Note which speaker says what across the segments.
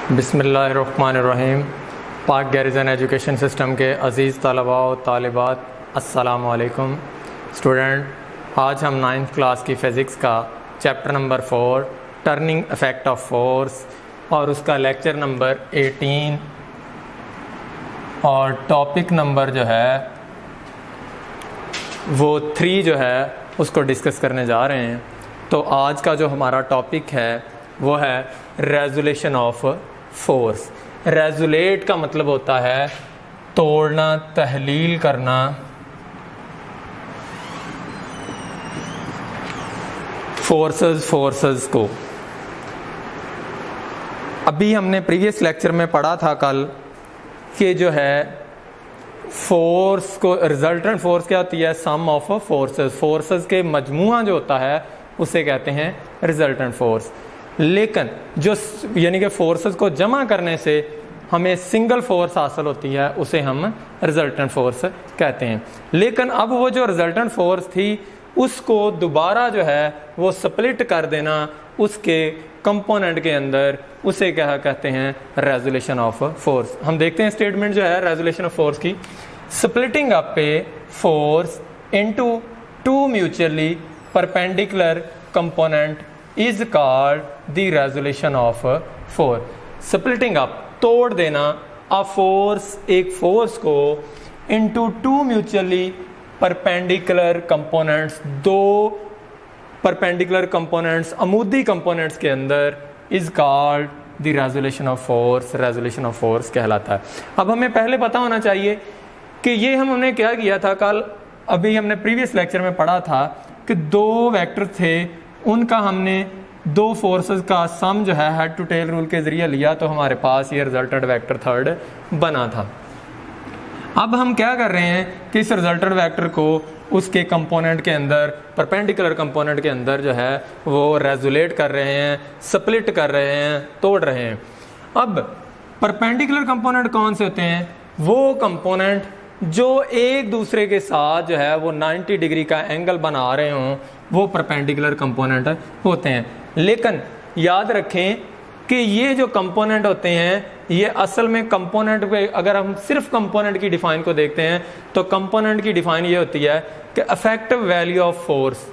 Speaker 1: बिस्मिल्लाहिर्रहमानिर्रहीम। पाक garrison education system के अज़ीज़ तलबा और तालिबात, अस्सलामु अलैकुम। स्टूडेंट, आज हम 9th क्लास की फ़िज़िक्स का chapter number 4 turning effect of force और उसका लेक्चर नंबर 18 और टॉपिक नंबर जो है वो 3 जो है उसको डिस्कस करने जा रहे हैं। तो आज का जो हमारा टॉपिक है वो है रेजुलेशन ऑफ फोर्स। रेजुलेट का मतलब होता है तोड़ना, तहलील करना। फोर्सेस को अभी हमने प्रीवियस लेक्चर में पढ़ा था कल कि जो है फोर्स को रिजल्टेंट फोर्स क्या होती है, सम ऑफ फोर्सेस के मजमुआ जो होता है उसे कहते हैं रिजल्टेंट फोर्स। लेकिन जो यानी कि फोर्सेस को जमा करने से हमें सिंगल फोर्स हासिल होती है उसे हम रिजल्टेंट फोर्स कहते हैं। लेकिन अब वो जो रिजल्टेंट फोर्स थी उसको दोबारा जो है वो स्प्लिट कर देना उसके कंपोनेंट के अंदर, उसे क्या कहते हैं, रेजुलेशन ऑफ फोर्स। हम देखते हैं स्टेटमेंट जो है रेजुलेशन ऑफ फोर्स की। Splitting up a force into two mutually perpendicular component is called the resolution of force. Splitting up, तोड़ देना, अ फोर्स, एक फोर्स को, into two mutually perpendicular components, दो परपेंडिकुलर कंपोनेंट्स, अमूदी कंपोनेंट्स के अंदर, is called the resolution of force. Resolution of force कहलाता है। अब हमें पहले पता होना चाहिए कि ये हमने क्या किया था कल, अभी हमने प्रीवियस लेक्चर में पढ़ा था कि दो वेक्टर थे, उनका हमने दो फोर्सेस का सम जो है हेड टू टेल रूल के जरिए लिया तो हमारे पास ये रिजल्टेंट वेक्टर थर्ड बना था। अब हम क्या कर रहे हैं कि इस रिजल्टेंट वेक्टर को उसके कंपोनेंट के अंदर, परपेंडिकुलर कंपोनेंट के अंदर जो है वो रेजुलेट कर रहे हैं, स्प्लिट कर रहे हैं, तोड़ रहे हैं। अब परपेंडिकुलर कंपोनेंट कौन से होते हैं? वो कंपोनेंट जो एक दूसरे के साथ जो है वो 90 डिग्री का एंगल बना रहे हों, वो परपेंडिकुलर कंपोनेंट होते हैं। लेकिन याद रखें कि ये जो कंपोनेंट होते हैं ये असल में कंपोनेंट पे, अगर हम सिर्फ कंपोनेंट की डिफाइन को देखते हैं तो कंपोनेंट की डिफाइन ये होती है कि effective value of force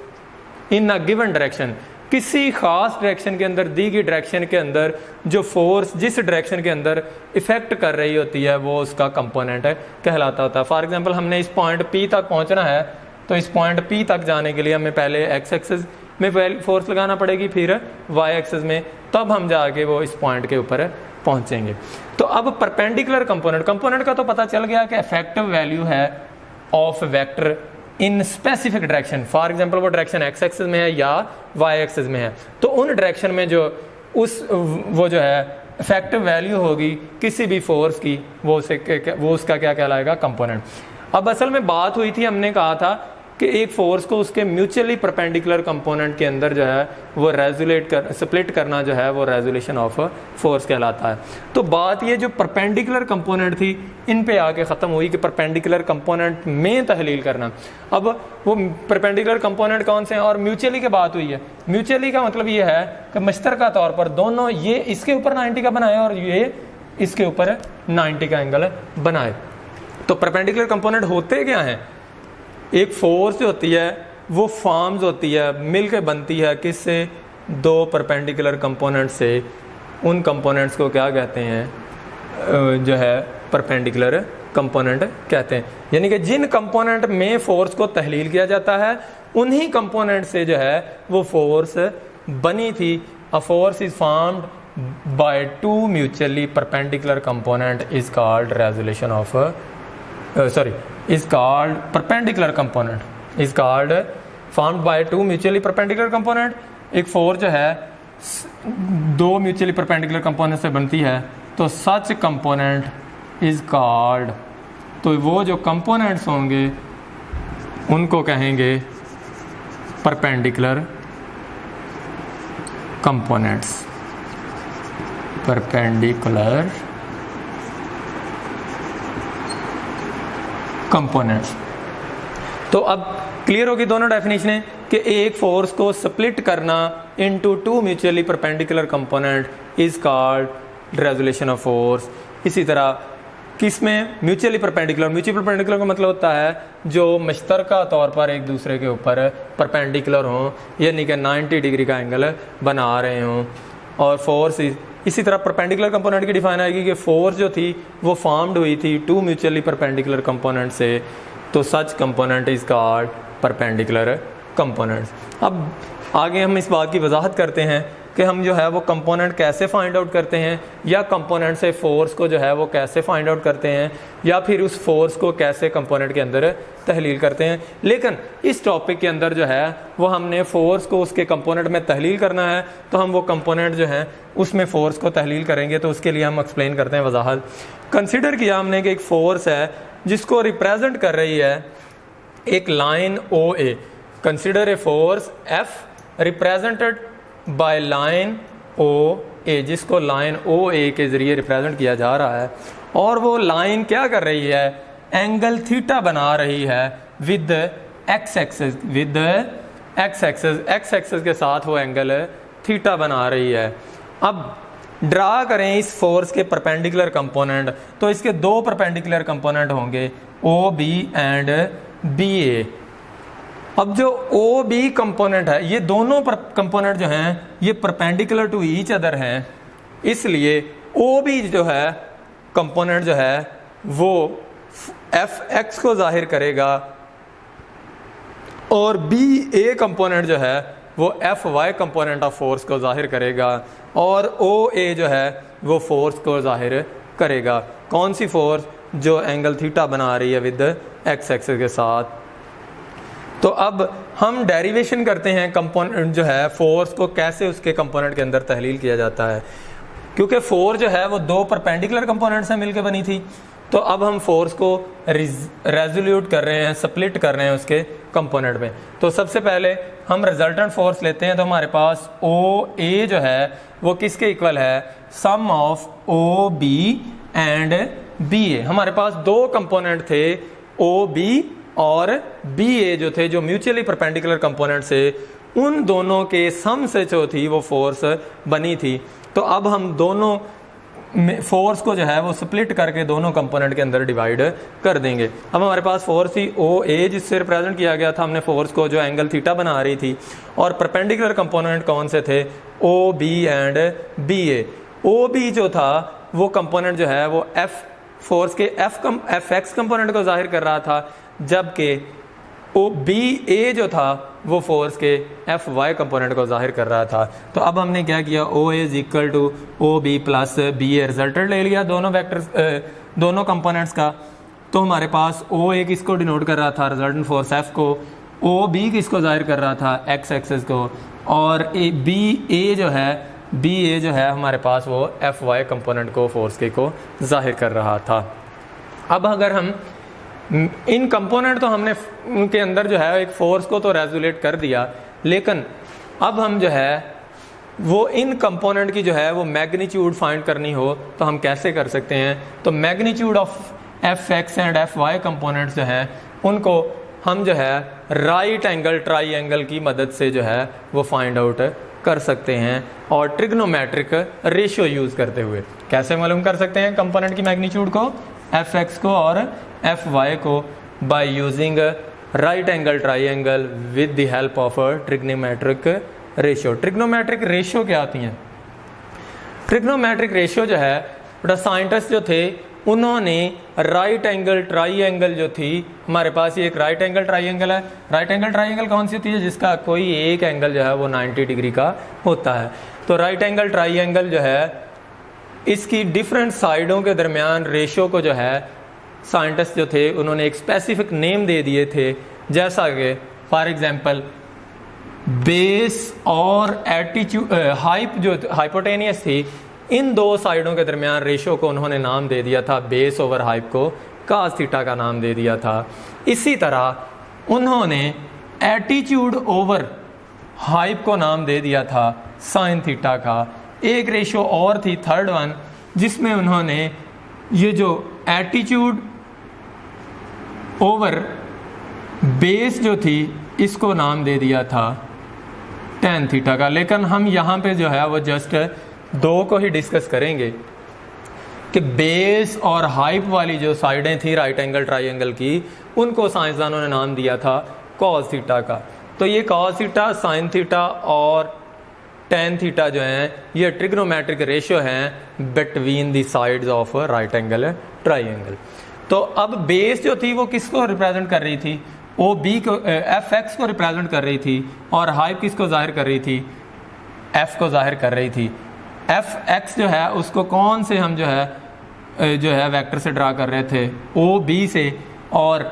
Speaker 1: in a given direction, किसी खास डायरेक्शन के अंदर, दी गई डायरेक्शन के अंदर जो फोर्स जिस डायरेक्शन के अंदर इफेक्ट कर रही होती है वो उसका कंपोनेंट कहलाता होता है। फॉर एग्जांपल हमने इस पॉइंट P तक पहुंचना है तो इस पॉइंट P तक जाने के लिए हमें पहले एक्स एक्सिस में फोर्स लगाना पड़ेगी, फिर वाई एक्सिस में, तब हम जाके वो इस पॉइंट के ऊपर पहुंचेंगे। तो अब परपेंडिकुलर कंपोनेंट का तो पता चल गया कि इफेक्टिव वैल्यू है of vector in specific direction. For example वो डायरेक्शन एक्स एक्सिस में है या वाई एक्सिस में है, तो उन डायरेक्शन में जो वो जो है इफेक्टिव वैल्यू होगी किसी भी फोर्स की, वो उसका क्या कहलाएगा, कंपोनेंट। अब असल में बात हुई थी, हमने कहा था कि एक फोर्स को उसके म्यूचुअली परपेंडिकुलर कंपोनेंट के अंदर जो है वो स्प्लिट करना जो है वो रेजुलेशन ऑफ फोर्स कहलाता है। तो बात ये जो परपेंडिकुलर कंपोनेंट थी इन पे आके ख़त्म हुई कि परपेंडिकुलर कंपोनेंट में तहलील करना। अब वो परपेंडिकुलर कंपोनेंट कौन से हैं और म्यूचुअली की बात हुई है। म्यूचुअली का मतलब ये है कि मुश्तरका तौर पर दोनों, ये इसके ऊपर 90 का बनाए और ये इसके ऊपर 90 का एंगल बनाए। तो परपेंडिकुलर कंपोनेंट होते क्या हैं? एक फोर्स जो होती है वो फॉर्म्स होती है, मिलकर बनती है किससे? दो परपेंडिकुलर कंपोनेंट से। उन कंपोनेंट्स को क्या कहते हैं, जो है परपेंडिकुलर कंपोनेंट कहते हैं। यानी कि जिन कंपोनेंट में फोर्स को तहलील किया जाता है उन्हीं कंपोनेंट से जो है वो फोर्स बनी थी। A force is formed by two mutually perpendicular component is called resolution of is called perpendicular component is called formed by two mutually perpendicular component। एक फोर्स जो है दो म्यूचुअली परपेंडिकुलर कंपोनेंट से बनती है तो सच कंपोनेंट इज कॉल्ड, तो वो जो कंपोनेंट्स होंगे उनको कहेंगे परपेंडिकुलर कंपोनेंट्स। Perpendicular components. तो अब क्लियर होगी दोनों डेफिनेशनें कि एक फोर्स को स्प्लिट करना into two mutually perpendicular component is called resolution of force. इसी तरह किसमें म्यूचुअली परपेंडिकुलर, म्यूचुअली परपेंडिकुलर का मतलब होता है जो मुश्तरका तौर पर एक दूसरे के ऊपर परपेंडिकुलर हों, यानी कि 90 डिग्री का एंगल बना रहे हों। और फोर्स इसी तरह परपेंडिकुलर कंपोनेंट की डिफाइन आएगी कि फोर्स जो थी वो फॉर्म्ड हुई थी टू म्यूचुअली परपेंडिकुलर कंपोनेंट से, तो such component is called perpendicular components. अब आगे हम इस बात की वजाहत करते हैं कि हम जो है वो कंपोनेंट कैसे फाइंड आउट करते हैं, या कंपोनेंट से फोर्स को जो है वो कैसे फाइंड आउट करते हैं, या फिर उस फोर्स को कैसे कंपोनेंट के अंदर तहलील करते हैं। लेकिन इस टॉपिक के अंदर जो है वो हमने फोर्स को उसके कंपोनेंट में तहलील करना है, तो हम वो कंपोनेंट जो है उसमें फोर्स को तहलील करेंगे। तो उसके लिए हम एक्सप्लेन करते हैं वजाहत। कंसिडर किया हमने कि एक फोर्स है जिसको रिप्रेजेंट कर रही है एक line O A. Consider a force F represented by line O A, जिसको लाइन ओ ए के जरिए रिप्रेजेंट किया जा रहा है, और वो लाइन क्या कर रही है, एंगल थीटा बना रही है with x axis, with x axis, x axis के साथ वो एंगल थीटा बना रही है। अब ड्रा करें इस फोर्स के परपेंडिकुलर कंपोनेंट, तो इसके दो परपेंडिकुलर कंपोनेंट होंगे ओ बी एंड बी ए। अब जो ओ बी कंपोनेंट है, ये दोनों कंपोनेंट जो हैं ये परपेंडिकुलर टू ईच अदर हैं, इसलिए ओ बी जो है कंपोनेंट जो है वो एफ एक्स को जाहिर करेगा, और बी ए कंपोनेंट जो है वो F Y component of force को जाहिर करेगा, और ओ ए जो है वो फोर्स को जाहिर करेगा। कौन सी फोर्स, जो एंगल थीटा बना रही है विद एक्स एक्सिस के साथ। तो अब हम डेरिवेशन करते हैं कंपोनेंट जो है फोर्स को कैसे उसके कंपोनेंट के अंदर तहलील किया जाता है। क्योंकि फोर्स जो है वो दो परपेंडिकुलर कंपोनेंट से मिलकर बनी थी, तो अब हम फोर्स को रेजोल्यूट कर रहे हैं, स्प्लिट कर रहे हैं उसके कंपोनेंट में। तो सबसे पहले हम रिजल्टेंट फोर्स लेते हैं, तो हमारे पास ओ ए जो है वो किसके इक्वल है, sum of O B and B A. हमारे पास दो कंपोनेंट थे ओ बी और बी ए जो थे, जो म्यूचुअली परपेंडिकुलर कंपोनेंट से, उन दोनों के सम से जो थी वो फोर्स बनी थी। तो अब हम दोनों फोर्स को जो है वो स्प्लिट करके दोनों कंपोनेंट के अंदर डिवाइड कर देंगे। अब हमारे पास फोर्स थी ओ ए जिससे रिप्रेजेंट किया गया था हमने फोर्स को, जो एंगल थीटा बना रही थी, और परपेंडिकुलर कंपोनेंट कौन से थे, O B and B A. O B जो था वो कंपोनेंट जो है वो एफ फोर्स के एफ एक्स कंपोनेंट को जाहिर कर रहा था, जबकि ओ बी ए जो था वो फोर्स के एफ वाई कंपोनेंट को जाहिर कर रहा था। तो अब हमने क्या किया, O A is equal to O B plus B A, resultant ले लिया दोनों वेक्टर्स दोनों कंपोनेंट्स का। तो हमारे पास ओ ए किसको डिनोट कर रहा था, रिजल्टेंट फोर्स एफ को, ओ बी किसको जाहिर कर रहा था, एक्स एक्सिस को, और बी ए जो है हमारे पास वो एफ वाई कंपोनेंट को, फोर्स के को जाहिर कर रहा था। अब अगर हम इन कंपोनेंट, तो हमने उनके अंदर जो है एक फोर्स को तो रेजोलेट कर दिया, लेकिन अब हम जो है वो इन कंपोनेंट की जो है वो मैग्नीट्यूड फाइंड करनी हो तो हम कैसे कर सकते हैं। तो magnitude of F X and F Y components जो हैं उनको हम जो है राइट एंगल ट्राइंगल की मदद से जो है वो फाइंड आउट कर सकते हैं, और ट्रिग्नोमेट्रिक रेशियो यूज़ करते हुए। कैसे मालूम कर सकते हैं कंपोनेंट की मैग्नीट्यूड को, एफ एक्स को और एफ वाई को, by using right angle triangle with the help of trigonometric ratio. Trigonometric ratio क्या आती हैं, ट्रिग्नोमेट्रिक रेशियो जो है बेटा साइंटिस्ट जो थे उन्होंने राइट एंगल ट्राइंगल जो थी, हमारे पास ये एक राइट एंगल ट्राइंगल है। राइट एंगल ट्राइंगल कौन सी होती है, जिसका कोई एक एंगल जो है वो 90 डिग्री का होता है। तो राइट एंगल ट्राइंगल जो है इसकी डिफरेंट साइडों के दरमियान रेशियो को जो है साइंटिस्ट जो थे उन्होंने एक स्पेसिफिक नेम दे दिए थे, जैसा कि फॉर एग्जांपल बेस और एटीट्यूड हाइप जो हाइपोटेनियस थी, इन दो साइडों के दरमियान रेशियो को उन्होंने नाम दे दिया था, बेस ओवर हाइप को कास थीटा का नाम दे दिया था। इसी तरह उन्होंने एटीट्यूड ओवर हाइप को नाम दे दिया था साइन थीटा का। एक रेशियो और थी थर्ड वन, जिसमें उन्होंने ये जो एटीट्यूड ओवर बेस जो थी इसको नाम दे दिया था tan थीटा का। लेकिन हम यहाँ पे जो है वो जस्ट दो को ही डिस्कस करेंगे, कि बेस और हाइप वाली जो साइडें थी राइट एंगल ट्राइंगल की, उनको साइंसदानों ने नाम दिया था कॉस थीटा का। तो ये कॉस थीटा, साइन थीटा और टेन थीटा जो हैं ये ट्रिग्नोमेट्रिक रेशियो हैं between the sides of right angle triangle. तो अब बेस जो थी वो किसको रिप्रेजेंट कर रही थी? ओ बी को, एफ एक्स को रिप्रेजेंट कर रही थी, और हाइप किसको जाहिर कर रही थी? एफ को जाहिर कर रही थी। एफ एक्स जो है उसको कौन से हम जो है वेक्टर से ड्रा कर रहे थे? ओ बी से, और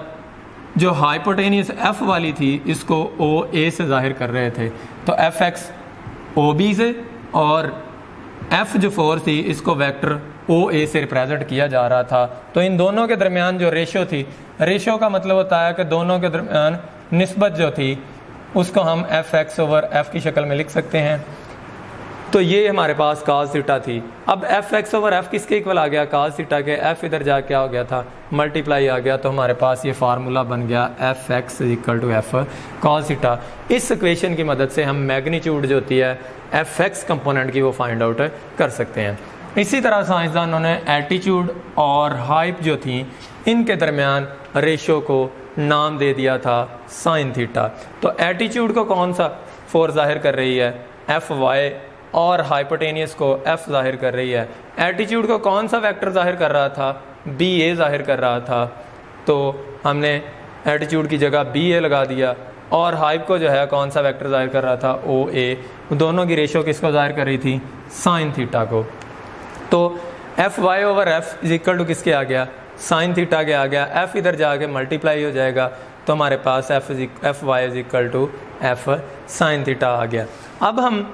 Speaker 1: जो हाइपोटेनियस एफ वाली थी इसको ओ ए से जाहिर कर रहे थे। तो एफ एक्स ओ बी से, और एफ जो फोर्स थी इसको वेक्टर ओ ए से रिप्रेजेंट किया जा रहा था। तो इन दोनों के दरमियान जो रेशियो थी, रेशियो का मतलब होता है कि दोनों के दरमियान निस्बत जो थी उसको हम एफ एक्स ओवर एफ की शक्ल में लिख सकते हैं। तो ये हमारे पास cos थीटा थी। अब एफ एक्स ओवर एफ किसके इक्वल आ गया? cos थीटा के। एफ इधर जा क्या हो गया था? मल्टीप्लाई आ गया। तो हमारे पास ये फार्मूला बन गया F X equal to F cos theta. इस इक्वेशन की मदद से हम मैग्नीट्यूड जो होती है एफ एक्स कंपोनेंट की वो फाइंड आउट कर सकते हैं। इसी तरह साइंसदानों ने एटीट्यूड और हाइप जो थी इनके दरमियान रेशियो को नाम दे दिया था साइन थीटा। तो एटीट्यूड को कौन सा फोर्स जाहिर कर रही है? एफ वाई, और हाइपोटेनियस को एफ जाहिर कर रही है। एटीट्यूड को कौन सा वेक्टर जाहिर कर रहा था? बी ए जाहिर कर रहा था। तो हमने एटीट्यूड की जगह बी ए लगा दिया। और हाइप को जो है कौन सा वेक्टर जाहिर कर रहा था? ओ ए। दोनों की रेशियो किसको जाहिर कर रही थी? साइन थीटा को। तो F Y over F is equal to किसके आ गया? साइन थीटा के आ गया। एफ इधर जाके मल्टीप्लाई हो जाएगा, तो हमारे पास F Y is equal to F sine theta आ गया। अब हम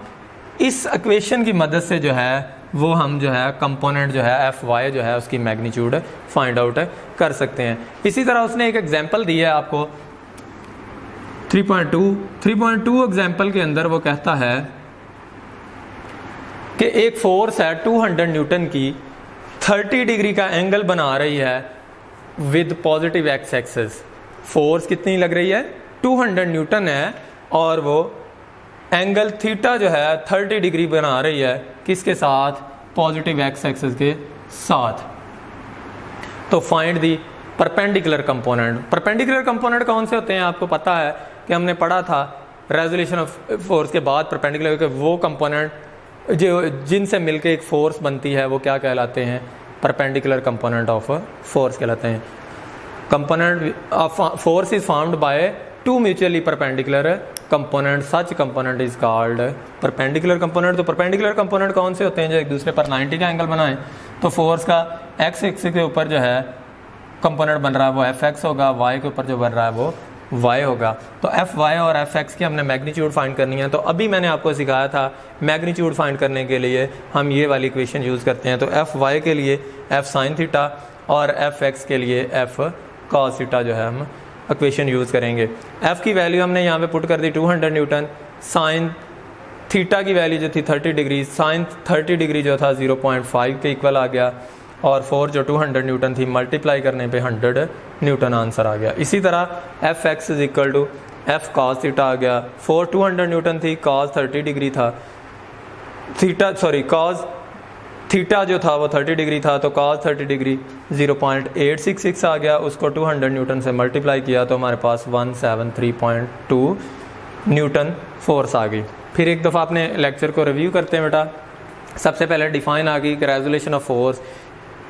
Speaker 1: इस इक्वेशन की मदद से जो है वो हम जो है कंपोनेंट जो है एफ वाई जो है उसकी मैग्नीट्यूड फाइंड आउट कर सकते हैं। इसी तरह उसने एक एग्जांपल दी है आपको 3.2 एग्जांपल के अंदर वो कहता है कि एक फोर्स है 200 न्यूटन की 30 डिग्री का एंगल बना रही है with positive x axis. Force कितनी लग रही है? 200 न्यूटन है, और वो एंगल थीटा जो है 30 डिग्री बना रही है किसके साथ? पॉजिटिव एक्स एक्सिस के साथ। तो find the perpendicular component. Perpendicular component कौन से होते हैं? आपको पता है कि हमने पढ़ा था रेजोल्यूशन ऑफ फोर्स के बाद परपेंडिकुलर के वो कंपोनेंट जो जिनसे मिलके एक फोर्स बनती है वो क्या कहलाते हैं? परपेंडिकुलर कंपोनेंट ऑफ फोर्स कहलाते हैं। Component of force is formed by two mutually perpendicular component, such component is called perpendicular component. तो परपेंडिकुलर कंपोनेंट कौन से होते हैं? जो एक दूसरे पर 90 का एंगल बनाएं। तो फोर्स का एक्स एक्सिस के ऊपर जो है कंपोनेंट बन रहा है वो एफ एक्स होगा, वाई के ऊपर जो बन रहा है वो वाई होगा। तो एफ वाई और एफ एक्स की हमने मैग्नीट्यूड फाइंड करनी है। तो अभी मैंने आपको सिखाया था मैग्नीट्यूड फाइंड करने के लिए हम ये वाली इक्वेशन यूज़ करते हैं। तो एफ वाई के लिए एफ साइन थीटा और एफ एक्स के लिए एफ कॉस थीटा जो है हम इक्वेशन यूज़ करेंगे। एफ की वैल्यू हमने यहाँ पे पुट कर दी 200 न्यूटन। साइन थीटा की वैल्यू जो थी 30 डिग्री, साइन 30 डिग्री जो था 0.5 के इक्वल आ गया, और फोर्स जो 200 न्यूटन थी मल्टीप्लाई करने पे 100 न्यूटन आंसर आ गया। इसी तरह F X is equal to F cos theta आ गया। फोर्स 200 न्यूटन थी, कॉस 30 डिग्री था, कॉस थीटा जो था वो 30 डिग्री था, तो cos 30 डिग्री 0.866 आ गया। उसको 200 न्यूटन से मल्टीप्लाई किया तो हमारे पास 173.2 न्यूटन फोर्स आ गई। फिर एक दफ़ा अपने लेक्चर को रिव्यू करते हैं बेटा। सबसे पहले डिफाइन आ गई कि रेजोल्यूशन ऑफ फोर्स,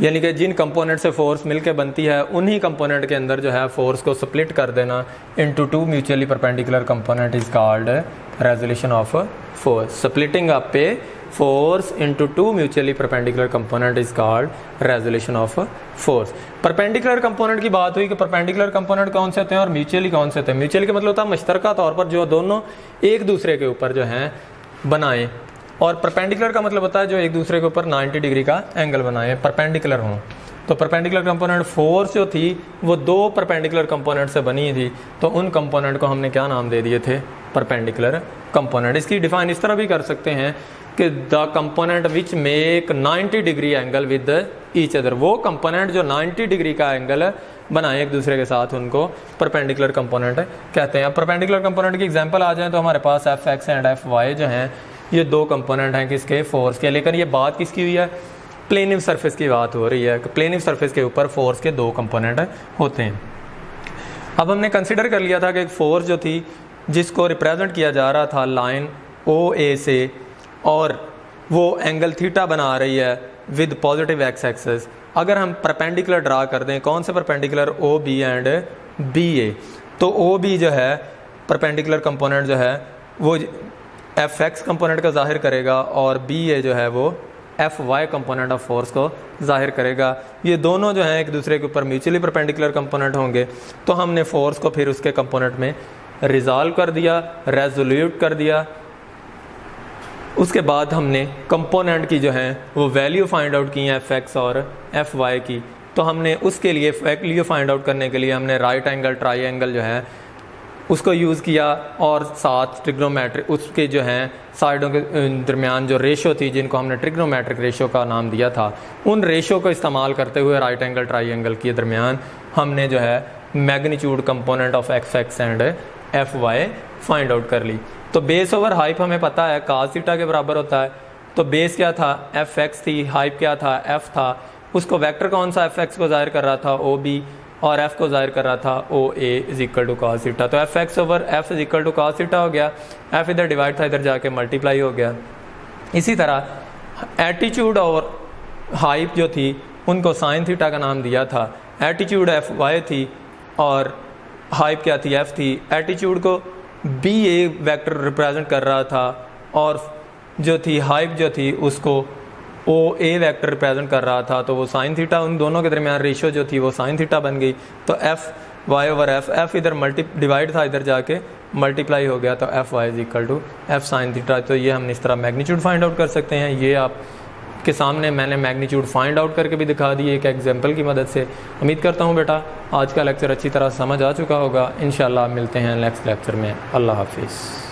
Speaker 1: यानी कि जिन कंपोनेंट से फोर्स मिलके बनती है उन्हीं कंपोनेंट के अंदर जो है फोर्स को स्प्लिट कर देना into two mutually perpendicular component is called resolution of force. Splitting up पे force into two mutually perpendicular component is called resolution of force। perpendicular component की बात हुई कि perpendicular component कौन से होते हैं और mutually कौन से होते हैं। mutually का मतलब होता है मुश्तरका तौर पर जो दोनों एक दूसरे के ऊपर जो हैं बनाएं, और perpendicular का मतलब होता है जो एक दूसरे के ऊपर 90 डिग्री का एंगल बनाएं, perpendicular हों। तो perpendicular component फोर्स जो थी वो दो perpendicular component से बनी थी, तो उन component को हमने क्या नाम दे दिए थे? perpendicular component। इसकी डिफाइन इस तरह भी कर सकते हैं कि the component which make 90 degree angle with each other. वो कंपोनेंट जो 90 डिग्री का एंगल बनाए एक दूसरे के साथ उनको परपेंडिकुलर कंपोनेंट कहते हैं। परपेंडिकुलर कंपोनेंट की एग्जांपल आ जाए तो हमारे पास F X and F Y जो हैं ये दो कंपोनेंट हैं किसके? फोर्स के। लेकिन ये बात किसकी हुई है? प्लेनिव सरफेस की बात हो रही है। प्लेनिव सरफेस के ऊपर फोर्स के दो कंपोनेंट होते हैं। अब हमने कंसिडर कर लिया था कि एक फोर्स जो थी जिसको रिप्रेजेंट किया जा रहा था लाइन ओ ए से, और वो एंगल थीटा बना रही है विद पॉजिटिव एक्स एक्सेस। अगर हम परपेंडिकुलर ड्रा कर दें, कौन से perpendicular, O B and B A, तो ओ बी जो है परपेंडिकुलर कंपोनेंट जो है वो एफ एक्स कंपोनेंट का जाहिर करेगा, और बी ए जो है वो F Y component of force को जाहिर करेगा। ये दोनों जो हैं एक दूसरे के ऊपर म्यूचुअली परपेंडिकुलर कंपोनेंट होंगे। तो हमने फोर्स को फिर उसके कंपोनेंट में रिजॉल्व कर दिया, रेजोल्यूट कर दिया। उसके बाद हमने कंपोनेंट की जो है वो वैल्यू फाइंड आउट की है एफ एक्स और एफ वाई की। तो हमने उसके लिए वैल्यू फाइंड आउट करने के लिए हमने राइट एंगल ट्राइंगल जो है उसको यूज़ किया, और साथ ट्रिग्नोमेट्रिक उसके जो हैं साइडों के दरमियान जो रेशो थी जिनको हमने ट्रिग्नोमेट्रिक रेशो का नाम दिया था, उन रेशो को इस्तेमाल करते हुए राइट एंगल ट्राइंगल के दरमियान हमने जो है magnitude component of F X and F Y find out कर ली। तो बेस ओवर हाइप हमें पता है cos थीटा के बराबर होता है। तो बेस क्या था, एफ एक्स थी, हाइप क्या था, एफ था। उसको वेक्टर कौन सा एफ एक्स को जाहिर कर रहा था, ओ बी, और एफ को जाहिर कर रहा था O A is equal to cos theta. तो F X over F is equal to cos theta हो गया। एफ इधर डिवाइड था, इधर जाके मल्टीप्लाई हो गया। इसी तरह एटीट्यूड और हाइप जो थी उनको साइन थीटा का नाम दिया था। एटीट्यूड एफ वाई थी और हाइप क्या थी, एफ थी। एटीट्यूड को बी ए वेक्टर रिप्रेजेंट कर रहा था, और जो थी हाइप जो थी उसको ओ ए वेक्टर रिप्रेजेंट कर रहा था। तो वो साइन थीटा, उन दोनों के दरमियान रेशियो जो थी वो साइन थीटा बन गई। तो F Y over F, F इधर डिवाइड था, इधर जाके मल्टीप्लाई हो गया। तो F Y is equal to F sine theta. तो ये हम इस तरह मैग्नीट्यूड फाइंड आउट कर सकते हैं। ये आपके सामने मैंने मैग्नीट्यूड फाइंड आउट करके भी दिखा दी एक एग्जाम्पल की मदद से। उम्मीद करता हूँ बेटा आज का लेक्चर अच्छी तरह समझ आ चुका होगा। इंशाल्लाह मिलते हैं नेक्स्ट लेक्चर में। अल्लाह हाफिज़।